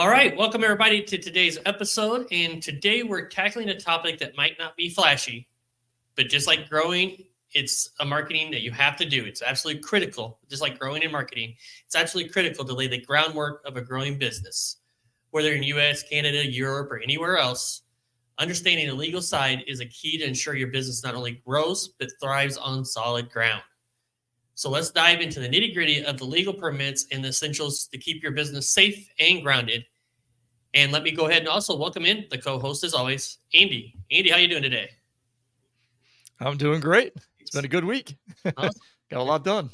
All right, welcome everybody to today's episode. And today we're tackling a topic that might not be flashy, but just like growing, it's a marketing that you have to do. It's absolutely critical, just like growing and marketing. It's absolutely critical to lay the groundwork of a growing business. Whether in US, Canada, Europe, or anywhere else, understanding the legal side is a key to ensure your business not only grows, but thrives on solid ground. So let's dive into the nitty gritty of the legal permits and the essentials to keep your business safe and grounded. And let me go ahead and also welcome in the co-host as always, Andy. Andy, how you doing today? I'm doing great. It's been a good week. Awesome. Got a lot done.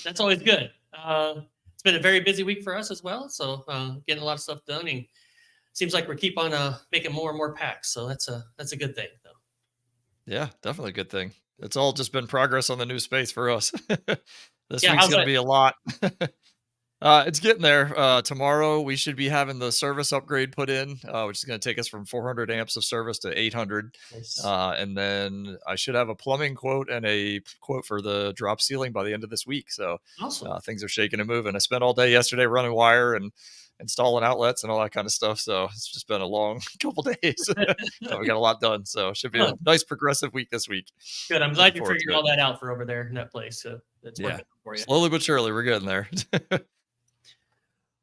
That's always good. It's been a very busy week for us as well. So getting a lot of stuff done, and seems like we keep on making more and more packs. So that's a good thing, though. Yeah, definitely a good thing. It's all just been progress on the new space for us. This Yeah, week's how's going to that? be a lot. It's getting there. Tomorrow we should be having the service upgrade put in, which is going to take us from 400 amps of service to 800. Nice. And then I should have a plumbing quote and a quote for the drop ceiling by the end of this week. So Awesome. things are shaking and moving. I spent all day yesterday running wire and installing outlets and all that kind of stuff. So it's just been a long couple days. So we got a lot done. So it should be a Oh, nice progressive week this week. good. I'm Looking glad you forward figured to it. all that out for over there in that place. So that's Yeah. working for you. Slowly but surely, we're getting there.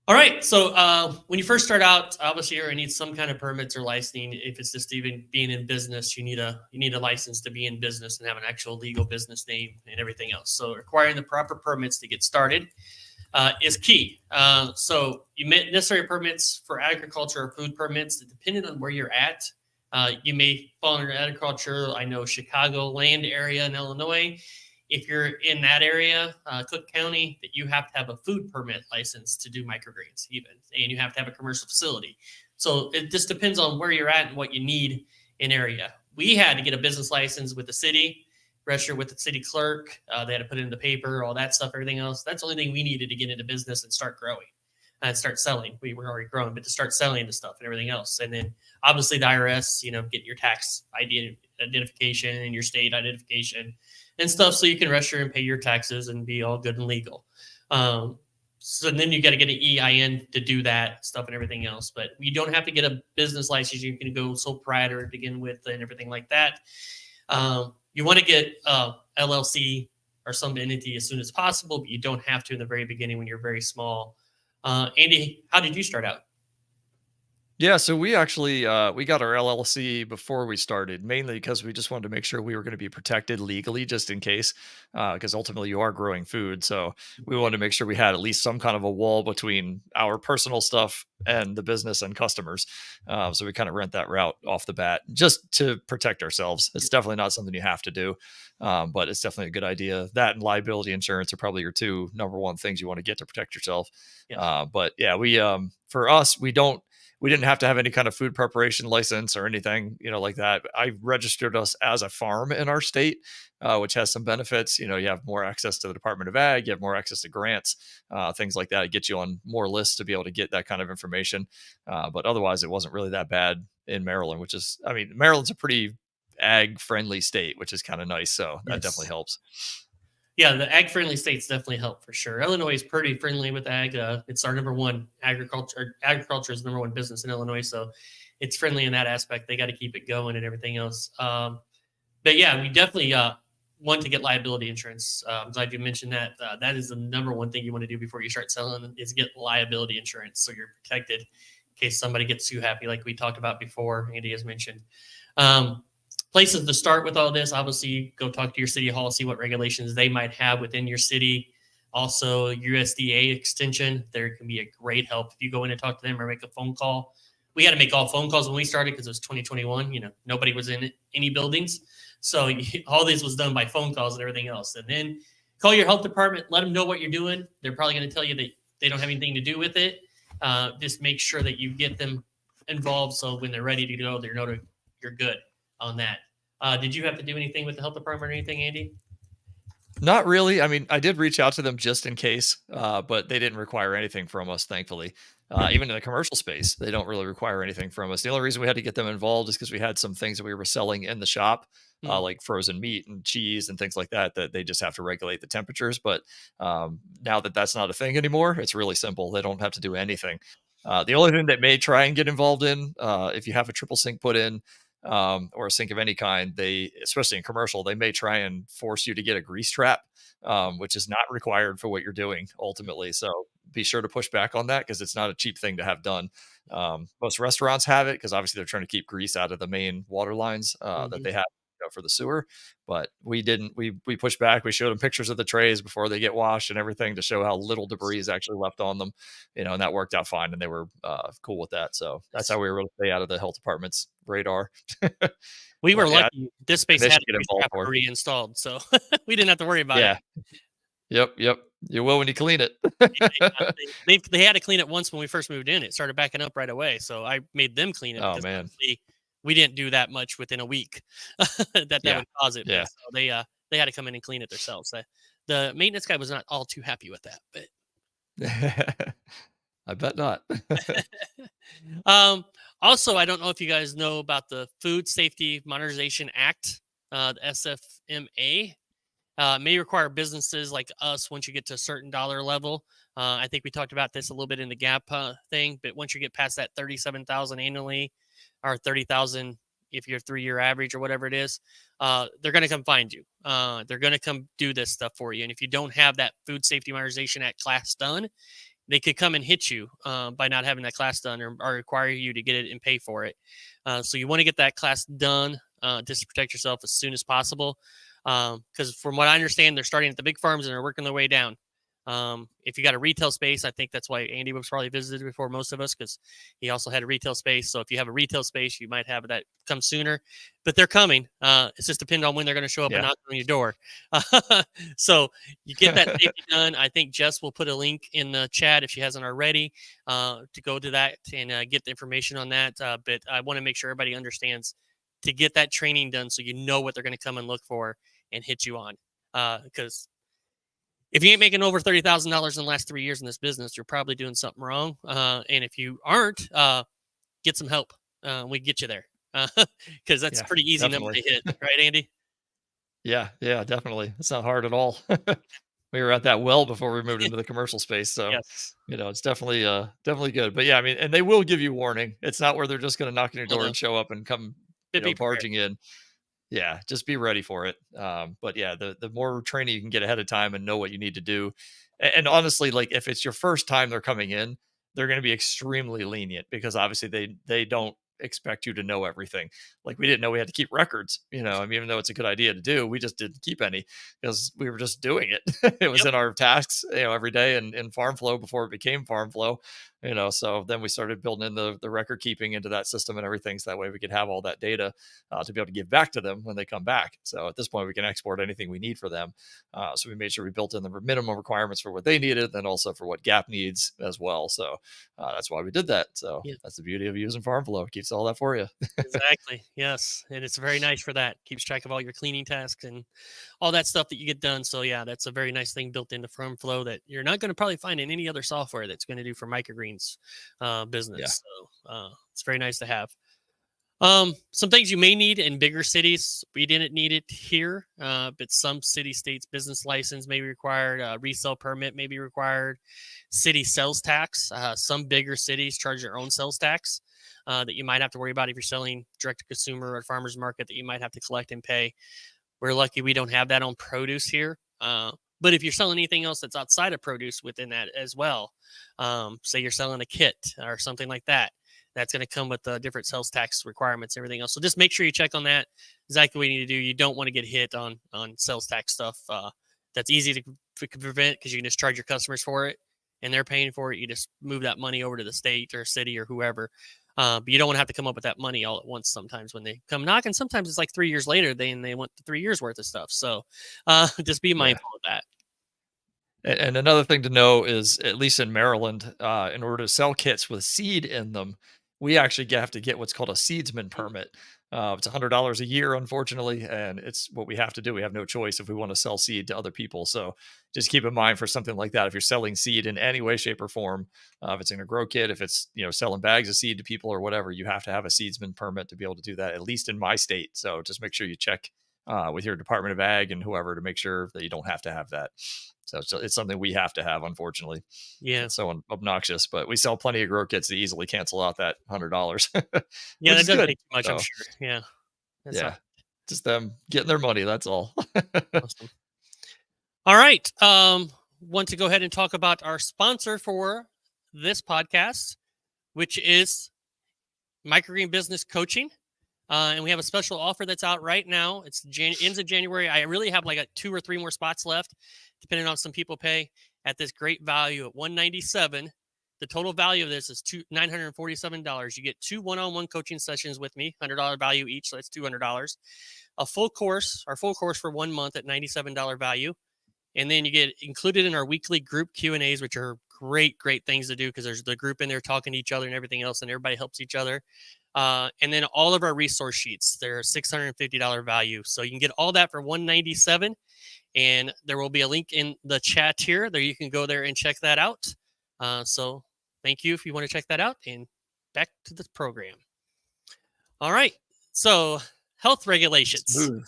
All right. So when you first start out, obviously you're gonna need some kind of permits or licensing. If it's just even being in business, you need a license to be in business and have an actual legal business name and everything else. So acquiring the proper permits to get started is key. So you may necessary permits for agriculture or food permits, depending on where you're at. You may fall under agriculture. I know Chicago land area in Illinois. If you're in that area, Cook County, that you have to have a food permit license to do microgreens, even, and you have to have a commercial facility. So it just depends on where you're at and what you need in area. We had to get a business license with the city, register with the city clerk. They had to put it in the paper, all that stuff, everything else. That's the only thing we needed to get into business and start growing and start selling. We were already growing, but to start selling the stuff and everything else. And then obviously the IRS, get your tax identification and your state identification and stuff, so you can register and pay your taxes and be all good and legal. So then you got to get an EIN to do that stuff and everything else. But you don't have to get a business license. You can go sole proprietor to begin with and everything like that. You want to get LLC or some entity as soon as possible, but you don't have to in the very beginning when you're very small. Andy, how did you start out? Yeah, so we actually we got our LLC before we started, mainly because we just wanted to make sure we were going to be protected legally, just in case, because ultimately you are growing food. So we wanted to make sure we had at least some kind of a wall between our personal stuff and the business and customers. So we kind of rent that route off the bat, just to protect ourselves. It's definitely not something you have to do, but it's definitely a good idea. That and liability insurance are probably your two number one things you want to get to protect yourself. Yes. But yeah, we for us, we didn't have to have any kind of food preparation license or anything, like that. I registered us as a farm in our state, which has some benefits. You have more access to the Department of Ag, you have more access to grants, things like that. It gets you on more lists to be able to get that kind of information. But otherwise, it wasn't really that bad in Maryland, Maryland's a pretty ag friendly state, which is kind of nice. So that definitely Yes. helps. Yeah, the ag-friendly states definitely help for sure. Illinois is pretty friendly with ag. It's our number one agriculture. Agriculture is the number one business in Illinois, so it's friendly in that aspect. They got to keep it going and everything else. But yeah, we definitely want to get liability insurance. I'm glad you mentioned that. That is the number one thing you want to do before you start selling is get liability insurance, so you're protected in case somebody gets too happy, like we talked about before. Andy has mentioned. Places to start with all this, obviously go talk to your city hall, see what regulations they might have within your city. Also USDA extension, there can be a great help if you go in and talk to them or make a phone call. We had to make all phone calls when we started because it was 2021. Nobody was in any buildings, so all this was done by phone calls and everything else. And then call your health department, let them know what you're doing. They're probably going to tell you that they don't have anything to do with it. Just make sure that you get them involved, so when they're ready to go, you're good on that. Did you have to do anything with the health department or anything, Andy? Not really. I did reach out to them just in case, but they didn't require anything from us, thankfully. Even in the commercial space, they don't really require anything from us. The only reason we had to get them involved is because we had some things that we were selling in the shop, like frozen meat and cheese and things like that, that they just have to regulate the temperatures. But now that that's not a thing anymore, it's really simple. They don't have to do anything. The only thing that may try and get involved in, if you have a triple sink put in, or a sink of any kind, they, especially in commercial, they may try and force you to get a grease trap, which is not required for what you're doing ultimately. So be sure to push back on that because it's not a cheap thing to have done. Most restaurants have it because obviously they're trying to keep grease out of the main water lines that Mhm. they have, for the sewer. But we didn't. We pushed back. We showed them pictures of the trays before they get washed and everything to show how little debris is actually left on them, and that worked out fine, and they were cool with that. So that's how we were able to stay out of the health department's radar. We were But yeah, lucky. This space they had should a get grease involved trap more. already installed, so we didn't have to worry about it. Yeah. Yep. Yep. You will when you clean it. They had to clean it once when we first moved in. It started backing up right away, so I made them clean it Oh because man. obviously we didn't do that much within a week that Yeah. would cause it. Yeah. But so they had to come in and clean it themselves. The maintenance guy was not all too happy with that, but I bet not. um, also, I don't know if you guys know about the Food Safety Modernization Act, the SFMA. May require businesses like us once you get to a certain dollar level. I think we talked about this a little bit in the gap thing, but once you get past that 37,000 annually, or 30,000 if you're 3-year average or whatever it is, they're going to come find you. They're going to come do this stuff for you. And if you don't have that Food Safety Modernization Act class done, they could come and hit you by not having that class done, or require you to get it and pay for it. So you want to get that class done just to protect yourself as soon as possible. Because from what I understand, they're starting at the big farms and they're working their way down. If you got a retail space, I think that's why Andy was probably visited before most of us, because he also had a retail space. So if you have a retail space, you might have that come sooner, but they're coming. It's just depending on when they're going to show up and Yeah. knock on your door. So you get that safety done. I think Jess will put a link in the chat if she hasn't already to go to that and get the information on that. But I want to make sure everybody understands to get that training done so you know what they're going to come and look for and hit you on. Because if you ain't making over $30,000 in the last 3 years in this business, you're probably doing something wrong. And if you aren't, get some help. We get you there because that's a Yeah. pretty easy number Definitely. to hit, right, Andy? Yeah. Yeah. Definitely. It's not hard at all. We were at that well before we moved into the commercial space, so Yes. it's definitely good. But yeah, I mean, and they will give you warning. It's not where they're just going to knock on your Well door done. and show up and come, But be prepared. barging in. Yeah, just be ready for it. But yeah, the more training you can get ahead of time and know what you need to do, and honestly, like if it's your first time they're coming in, they're going to be extremely lenient because obviously they don't expect you to know everything. Like we didn't know we had to keep records. I mean, even though it's a good idea to do, we just didn't keep any because we were just doing it. It was Yep. in our tasks, every day in Farm Flow before it became Farm Flow. So then we started building in the record keeping into that system and everything, so that way we could have all that data to be able to give back to them when they come back. So at this point, we can export anything we need for them. So we made sure we built in the minimum requirements for what they needed, and also for what Gap needs as well. So that's why we did that. So Yeah. that's the beauty of using Farm Flow; it keeps all that for you. Exactly. Yes, and it's very nice for that. Keeps track of all your cleaning tasks and all that stuff that you get done. So yeah, that's a very nice thing built into Firm Flow that you're not going to probably find in any other software that's going to do for Microgreens Yeah, business. So it's very nice to have. Some things you may need in bigger cities. We didn't need it here, but some city states business license may be required. Resale permit may be required. City sales tax. Some bigger cities charge their own sales tax that you might have to worry about if you're selling direct to consumer or farmers market that you might have to collect and pay. We're lucky we don't have that on produce here. But if you're selling anything else that's outside of produce within that as well, say you're selling a kit or something like that, that's going to come with different sales tax requirements and everything else. So just make sure you check on that. Exactly what you need to do. You don't want to get hit on sales tax stuff. That's easy to prevent because you can just charge your customers for it and they're paying for it. You just move that money over to the state or city or whoever. But you don't want to have to come up with that money all at once. Sometimes when they come knocking, sometimes it's like 3 years later, they want 3 years worth of stuff. So just be yeah. mindful of that. And another thing to know is, at least in Maryland, in order to sell kits with seed in them, we actually have to get what's called a seedsman permit. It's $100 a year, unfortunately, and it's what we have to do. We have no choice if we want to sell seed to other people. So just keep in mind for something like that, if you're selling seed in any way, shape, or form, if it's in a grow kit, if it's selling bags of seed to people or whatever, you have to have a seedsman permit to be able to do that. At least in my state. So just make sure you check with your Department of Ag and whoever to make sure that you don't have to have that. So it's something we have to have, unfortunately. Yeah. It's so obnoxious, but we sell plenty of grow kits to easily cancel out that $100, Yeah, which that is doesn't good. take too much, I'm So sure. Yeah. That's not yeah, just them getting their money. That's all. awesome. All right. Want to go ahead and talk about our sponsor for this podcast, which is Microgreen Business Coaching. And we have a special offer that's out right now. It's ends of January. I really have like 2 or 3 more spots left, depending on some people pay at this great value at $197. The total value of this is $947. You get 2 one-on-one coaching sessions with me, $100 value each, so that's $200. A full course, our full course for 1 month at $97 value. And then you get included in our weekly group Q&As, which are great things to do because there's the group in there talking to each other and everything else, and everybody helps each other. And then all of our resource sheets, they're $650 value. So you can get all that for $197. And there will be a link in the chat here. There you can go there and check that out. So thank you if you want to check that out. And back to the program. All right. So health regulations. Smooth.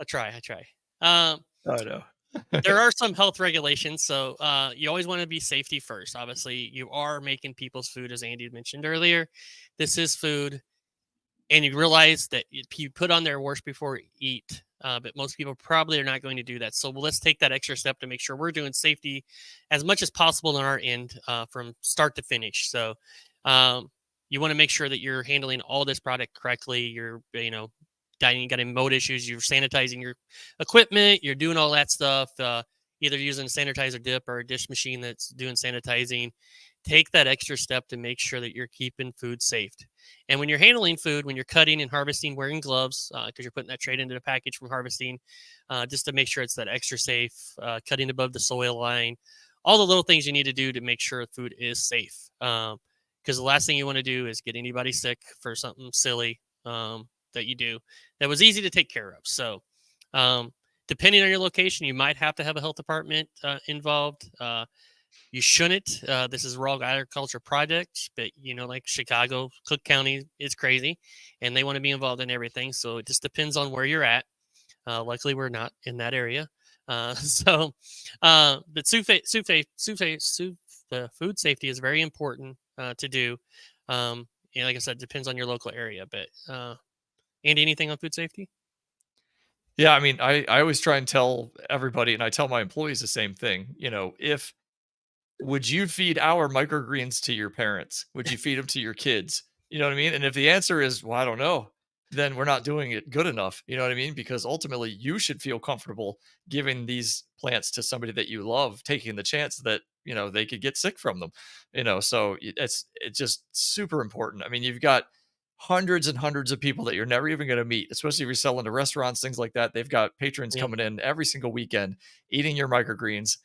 I try. I know. There are some health regulations. So you always want to be safety first. Obviously, you are making people's food, as Andy mentioned earlier. This is food. And you realize that you put on there wash before eat. But most people probably are not going to do that. So let's take that extra step to make sure we're doing safety as much as possible on our end from start to finish. So you want to make sure that you're handling all this product correctly. You're, getting mold issues. You're sanitizing your equipment. You're doing all that stuff. Either using a sanitizer dip or a dish machine that's doing sanitizing. Take that extra step to make sure that you're keeping food safe. And when you're handling food, when you're cutting and harvesting, wearing gloves, because you're putting that trait into the package from harvesting, just to make sure it's that extra safe, cutting above the soil line, all the little things you need to do to make sure food is safe. Because the last thing you want to do is get anybody sick for something silly that you do that was easy to take care of. So depending on your location, you might have to have a health department involved. You shouldn't. This is rural agriculture project, but like Chicago, Cook County is crazy, and they want to be involved in everything. So it just depends on where you're at. Luckily, we're not in that area. But food safety is very important to do. Like I said, it depends on your local area. But Andy, anything on food safety? Yeah, I mean, I always try and tell everybody, and I tell my employees the same thing. If would you feed our microgreens to your parents? Would you feed them to your kids? You know what I mean? And if the answer is, well, I don't know, then we're not doing it good enough. You know what I mean? Because ultimately, you should feel comfortable giving these plants to somebody that you love, taking the chance that they could get sick from them. So it's just super important. I mean, you've got hundreds and hundreds of people that you're never even going to meet, especially if you're selling to restaurants, things like that. They've got patrons coming in every single weekend eating your microgreens.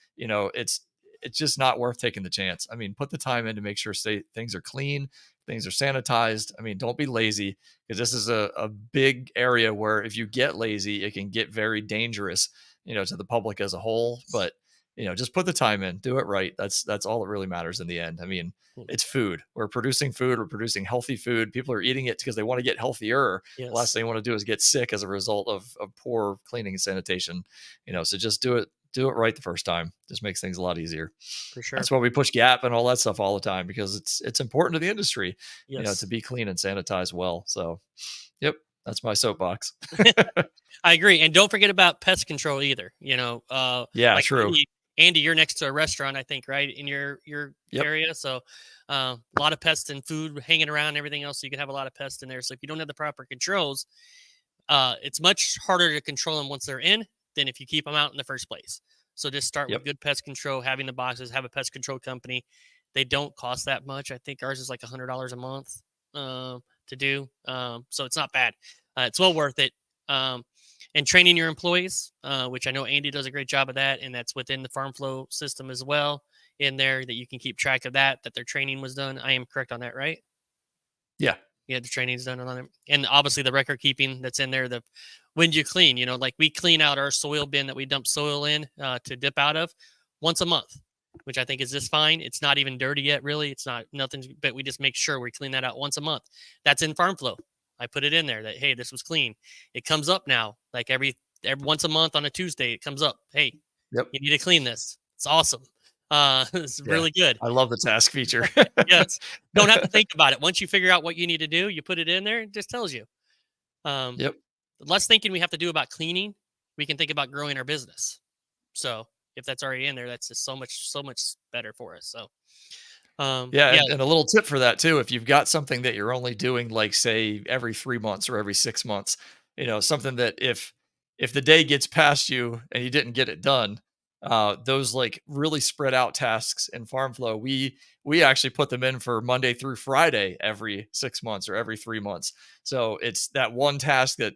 It's just not worth taking the chance. I mean, put the time in to make sure things are clean, things are sanitized. I mean, don't be lazy, because this is a big area where if you get lazy, it can get very dangerous, to the public as a whole. But, just put the time in, do it right. That's all that really matters in the end. I mean, it's food. We're producing food. We're producing healthy food. People are eating it because they want to get healthier. Yes. The last thing you want to do is get sick as a result of poor cleaning and sanitation. So just do it right the first time. Just makes things a lot easier. For sure. That's why we push GAP and all that stuff all the time, because it's important to the industry, to be clean and sanitized well. So, yep, that's my soapbox. I agree. And don't forget about pest control either. Yeah, like true. Andy, you're next to a restaurant, I think, right, in your area. So a lot of pests and food hanging around and everything else. So you can have a lot of pests in there. So if you don't have the proper controls, it's much harder to control them once they're in than if you keep them out in the first place. So just start with good pest control, having the boxes, have a pest control company. They don't cost that much. I think ours is like $100 a month to do. So it's not bad. It's well worth it. And training your employees, which I know Andy does a great job of that. And that's within the farm flow system as well in there, that you can keep track of that their training was done. I am correct on that, right? Yeah. Yeah, the training's done on it. And obviously the record keeping that's in there, when you clean, like we clean out our soil bin that we dump soil in to dip out of once a month, which I think is just fine. It's not even dirty yet, really. It's not nothing, but we just make sure we clean that out once a month. That's in farm flow. I put it in there that, hey, this was clean. It comes up now, like every once a month on a Tuesday, it comes up. Hey, Yep. you need to clean this. It's awesome. It's Yeah. really good. I love the task feature. Yes. Don't have to think about it. Once you figure out what you need to do, you put it in there, it just tells you. Um, Yep. the less thinking we have to do about cleaning, we can think about growing our business. So if that's already in there, that's just so much better for us. So Yeah, yeah, and a little tip for that too, if you've got something that you're only doing, like, say, every 3 months or every 6 months, something that if the day gets past you and you didn't get it done, those, like, really spread out tasks in FarmFlow, we actually put them in for Monday through Friday every 6 months or every 3 months. So, it's that one task that,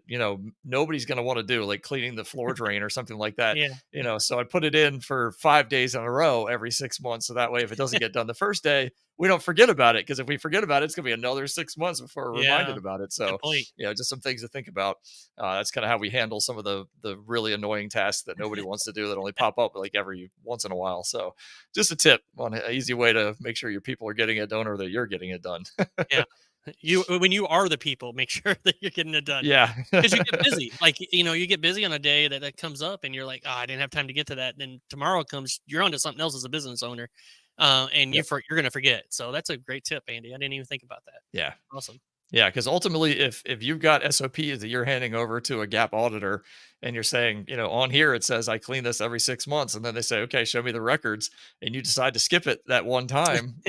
nobody's gonna wanna do, like cleaning the floor drain or something like that, yeah, so I put it in for 5 days in a row every 6 months, so that way if it doesn't get done the first day, we don't forget about it. Because if we forget about it, it's gonna be another 6 months before we're yeah. reminded about it. Good So, point. just some things to think about. That's kinda how we handle some of the really annoying tasks that nobody wants to do that only pop up, like, every once in a while. So, just a tip on an easy way to make sure your people are getting it done or that you're getting it done. Yeah. You when you are the people, make sure that you're getting it done Yeah. because you get busy. Like, you get busy on a day that comes up and you're like, oh, I didn't have time to get to that. Then tomorrow comes, you're onto something else as a business owner. And Yep. you're going to forget. So that's a great tip, Andy. I didn't even think about that. Yeah. Awesome. Yeah, because ultimately, if you've got SOPs that you're handing over to a gap auditor and you're saying, on here it says I clean this every 6 months, and then they say, okay, show me the records, and you decide to skip it that one time,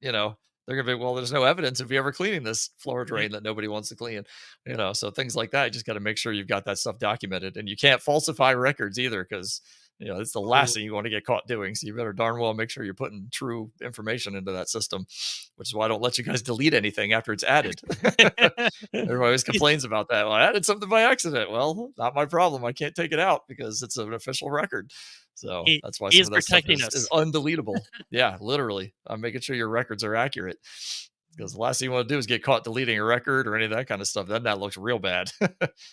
you know, they're gonna be, well, there's no evidence of you ever cleaning this floor Yeah. drain that nobody wants to clean, so things like that. You just got to make sure you've got that stuff documented, and you can't falsify records either, because it's the Ooh. last thing you want to get caught doing. So you better darn well make sure you're putting true information into that system, which is why I don't let you guys delete anything after it's added. Everybody always He's, complains about that. Well, I added something by accident. Well, not my problem. I can't take it out because it's an official record. So he, that's why he some is of that stuff protecting is us. undeletable. Yeah, literally. I'm making sure your records are accurate, because the last thing you want to do is get caught deleting a record or any of that kind of stuff. Then that looks real bad.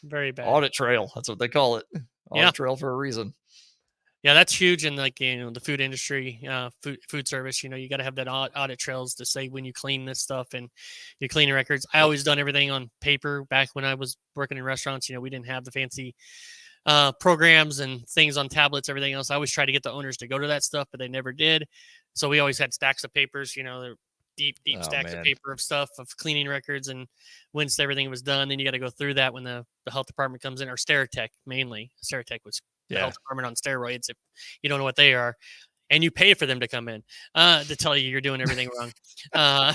Very bad. Audit trail. That's what they call it. Yeah. Audit trail for a reason. Yeah, that's huge in, like, the food industry, food service. You got to have that audit trails to say when you clean this stuff and you clean records. I Yep. always done everything on paper back when I was working in restaurants. We didn't have the fancy programs and things on tablets, everything else. I always try to get the owners to go to that stuff, but they never did. So we always had stacks of papers. They're deep Oh stacks of man. paper of stuff of cleaning records, and once everything was done, then you got to go through that when the health department comes in, or Stereotech mainly. Stereotech was the Yeah. health department on steroids, if you don't know what they are, and you pay for them to come in to tell you you're doing everything wrong. Uh,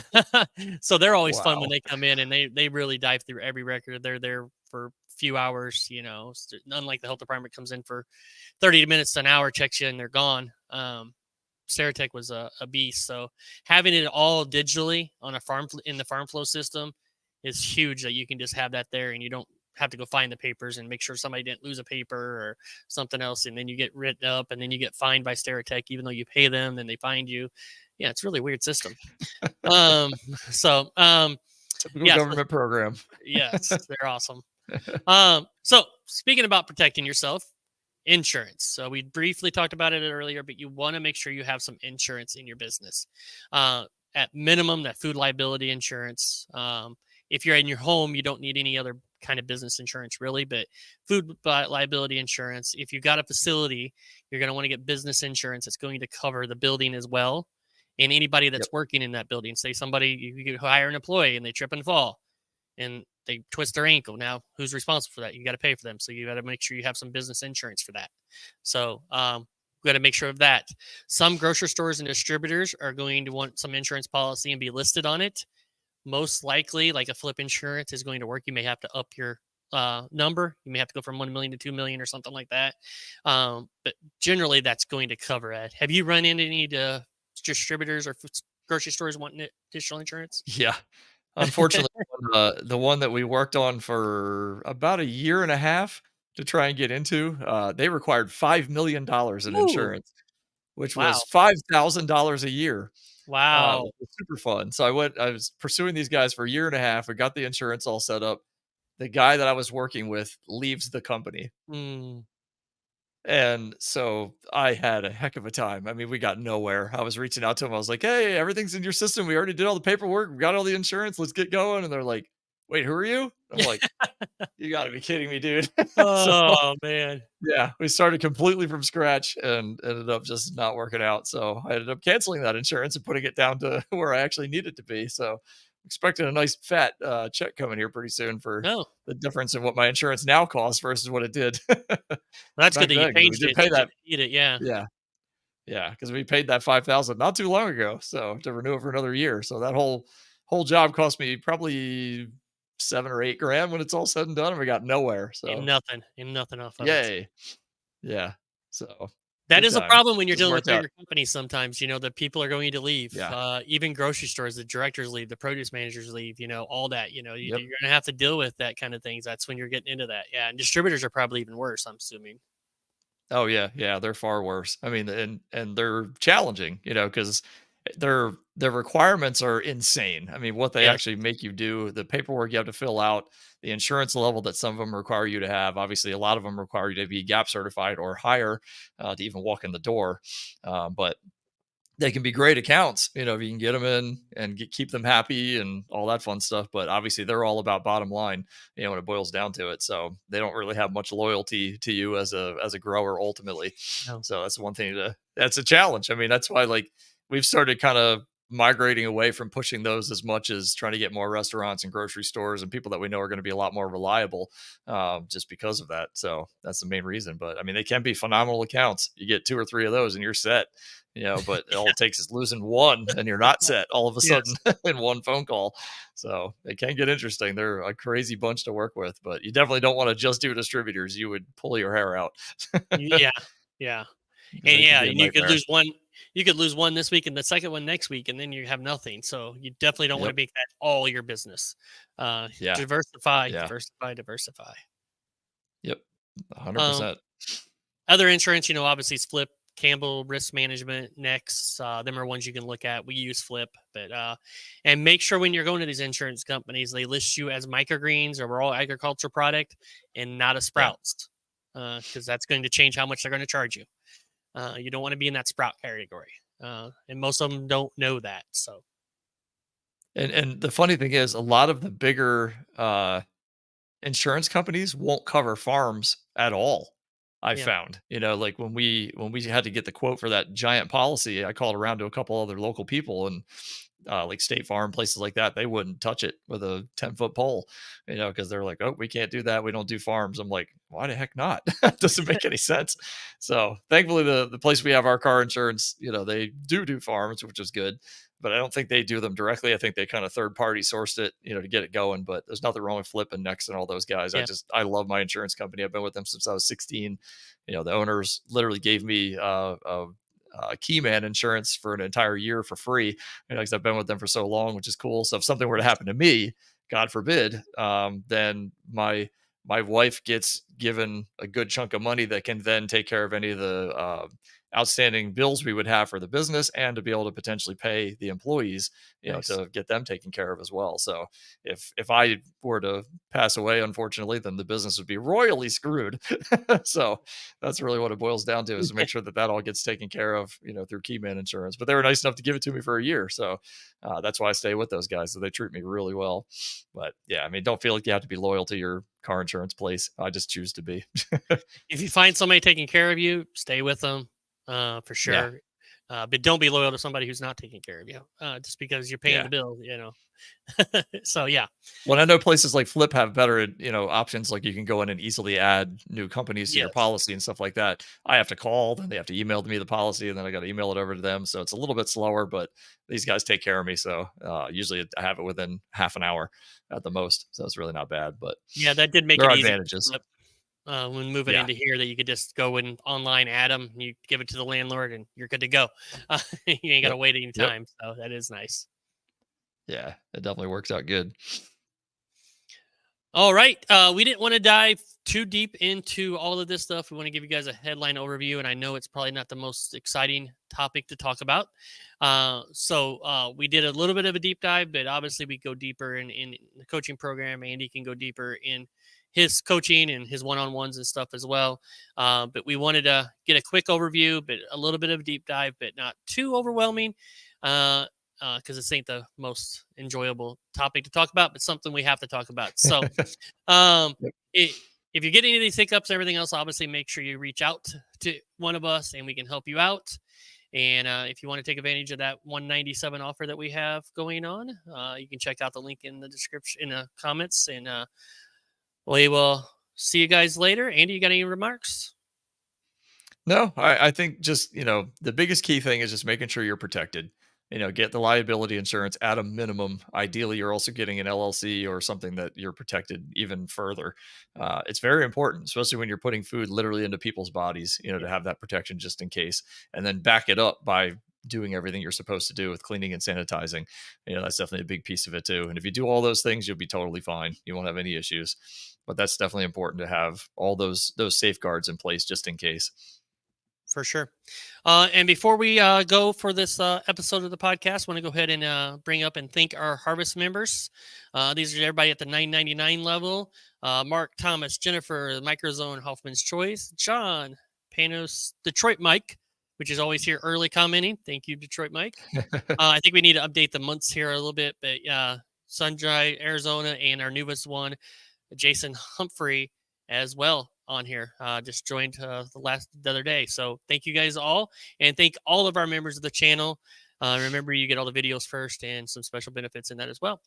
so they're always fun when Wow. they come in, and they really dive through every record. They're there for a few hours, unlike the health department comes in for 30 minutes to an hour, checks you, and they're gone. Ceratech was a beast. So having it all digitally on in the farm flow system is huge, that you can just have that there and you don't have to go find the papers and make sure somebody didn't lose a paper or something else. And then you get written up and then you get fined by Stereotech, even though you pay them, then they find you. Yeah, it's a really weird system. Um, so Typical yeah, so, government program. yes, they're awesome. So speaking about protecting yourself, insurance. So we briefly talked about it earlier, but you want to make sure you have some insurance in your business. At minimum, that food liability insurance. If you're in your home, you don't need any other kind of business insurance really, but food liability insurance. If you've got a facility, you're going to want to get business insurance. It's going to cover the building as well, and anybody Yep. that's working in that building. Say somebody, you could hire an employee and they trip and fall and they twist their ankle. Now, who's responsible for that? You got to pay for them. So you got to make sure you have some business insurance for that. So we got to make sure of that. Some grocery stores and distributors are going to want some insurance policy and be listed on it. Most likely, like a flip insurance is going to work. You may have to up your number. You may have to go from 1 million to 2 million or something like that. But generally, that's going to cover it. Have you run into any distributors or grocery stores wanting additional insurance? Yeah. Unfortunately, the one that we worked on for about a year and a half to try and get into, they required $5 million in Ooh, insurance, which was wow. $5,000 a year, Wow. which was super fun. So I was pursuing these guys for a year and a half. We got the insurance all set up. The guy that I was working with leaves the company. Mm. And so I had a heck of a time. I mean, we got nowhere. I was reaching out to him. I was like, "Hey, everything's in your system. We already did all the paperwork. We got all the insurance. Let's get going." And they're like, wait, who are you? I'm like, you got to be kidding me, dude. So Oh man. yeah, we started completely from scratch and ended up just not working out. So I ended up canceling that insurance and putting it down to where I actually needed to be. So expecting a nice fat check coming here pretty soon for No, the difference in what my insurance now costs versus what it did that's good back that you then. 'Cause we changed did it pay since you that. didn't need it. Yeah. Yeah. Yeah. Cause we paid that 5,000 not too long ago. So to renew it for another year. So that whole job cost me probably 7 or 8 grand when it's all said and done. And we got nowhere. So And nothing off of it. yay. Yeah. So That good is a times. problem when you're Just dealing with worked out. bigger companies sometimes, that people are going to leave. Yeah. Even grocery stores, the directors leave, the produce managers leave, all that, Yep. you're going to have to deal with that kind of things. That's when you're getting into that. Yeah. And distributors are probably even worse, I'm assuming. Oh yeah, yeah, they're far worse. I mean, and they're challenging, because their requirements are insane. I mean, what they Yeah. actually make you do, the paperwork you have to fill out, the insurance level that some of them require you to have. Obviously, a lot of them require you to be GAP certified or higher to even walk in the door. But they can be great accounts, if you can get them in and keep them happy and all that fun stuff. But obviously, they're all about bottom line, when it boils down to it. So they don't really have much loyalty to you as a grower ultimately. No. So that's one thing that's a challenge. I mean, that's why like we've started kind of migrating away from pushing those as much as trying to get more restaurants and grocery stores and people that we know are going to be a lot more reliable, just because of that. So that's the main reason. But I mean, they can be phenomenal accounts. You get 2 or 3 of those and you're set. But all it takes is losing one and you're not set all of a sudden Yes. in one phone call. So it can get interesting. They're a crazy bunch to work with, but you definitely don't want to just do distributors. You would pull your hair out Yeah. Yeah. because And they can yeah, be a and you could nightmare. lose one. You could lose one this week and the second one next week, and then you have nothing. So you definitely don't want to Yep. make that all your business. Yeah. Diversify, Yeah. diversify, diversify. Yep. Um, 100%. Other insurance, obviously is Flip, Campbell Risk Management, Next. Them are ones you can look at. We use Flip, but and make sure when you're going to these insurance companies, they list you as microgreens or raw agriculture product and not a Yeah. sprouts, because that's going to change how much they're going to charge you. You don't want to be in that sprout category, and most of them don't know that. So And the funny thing is a lot of the bigger insurance companies won't cover farms at all. I yeah, found, like when we had to get the quote for that giant policy, I called around to a couple other local people and like State Farm, places like that, they wouldn't touch it with a 10-foot pole, because they're like, oh, we can't do that. We don't do farms. I'm like, why the heck not? Doesn't make any sense. So thankfully, the place we have our car insurance, they do farms, which is good. But I don't think they do them directly. I think they kind of third party sourced it, to get it going. But there's nothing wrong with Flip and Next and all those guys. yeah, I love my insurance company. I've been with them since I was 16. The owners literally gave me Keyman insurance for an entire year for free, because I've been with them for so long, which is cool. So if something were to nice. happen to me, God forbid, then my wife gets given a good chunk of money that can then take care of any of the outstanding bills we would have for the business and to be able to potentially pay the employees, Nice. to get them taken care of as well. So if I were to pass away, unfortunately, then the business would be royally screwed. So that's really what it boils down to, is to make sure that all gets taken care of, through Keyman Insurance. But they were nice enough to give it to me for a year, so that's why I stay with those guys. So they treat me really well. But yeah, I mean, don't feel like you have to be loyal to your car insurance place. I just choose to be. If you find somebody taking care of you, stay with them, for Yeah, sure. But don't be loyal to somebody who's not taking care of you, just because you're paying yeah. the bill. So yeah, Well, I know places like Flip have better, options. Like you can go in and easily add new companies to your yes, policy and stuff like that. I have to call, then they have to email me the policy, and then I got to email it over to them. So it's a little bit slower, but these guys take care of me. So usually I have it within half an hour at the most. So it's really not bad, but yeah, that did make there it are easy with advantages. Flip. When moving Yeah. into here, that you could just go and online add them, you give it to the landlord, and you're good to go. You ain't got to Yep. wait any Yep. time. So that is nice. Yeah. It definitely works out good. All right. We didn't want to dive too deep into all of this stuff. We want to give you guys a headline overview, and I know it's probably not the most exciting topic to talk about. So we did a little bit of a deep dive, but obviously we go deeper in the coaching program. Andy can go deeper in his coaching and his one-on-ones and stuff as well. But we wanted to get a quick overview, but a little bit of a deep dive, but not too overwhelming. Uh, because this ain't the most enjoyable topic to talk about, but something we have to talk about. So, um, Yep. if you get any of these hiccups, everything else, obviously make sure you reach out to one of us and we can help you out. And if you want to take advantage of that 197 offer that we have going on, you can check out the link in the description, in the comments, and we will see you guys later. Andy, you got any remarks? No, I think just, the biggest key thing is just making sure you're protected. Get the liability insurance at a minimum. Ideally, you're also getting an LLC or something that you're protected even further. It's very important, especially when you're putting food literally into people's bodies, to have that protection just in case. And then back it up by doing everything you're supposed to do with cleaning and sanitizing. That's definitely a big piece of it too. And if you do all those things, you'll be totally fine. You won't have any issues. But that's definitely important to have all those safeguards in place just in case. For sure. And before we go for this episode of the podcast, I want to go ahead and bring up and thank our harvest members. These are everybody at the $9.99 level. Mark, Thomas, Jennifer, Microzone, Hoffman's Choice, John, Panos, Detroit Mike, which is always here early commenting. Thank you, Detroit Mike. I think we need to update the months here a little bit, but Sundry, Arizona, and our newest one, Jason Humphrey, as well on here. Just joined the other day. So thank you guys all, and thank all of our members of the channel. Remember, you get all the videos first and some special benefits in that as well.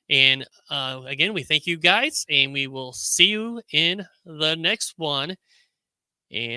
And again, we thank you guys, and we will see you in the next one. And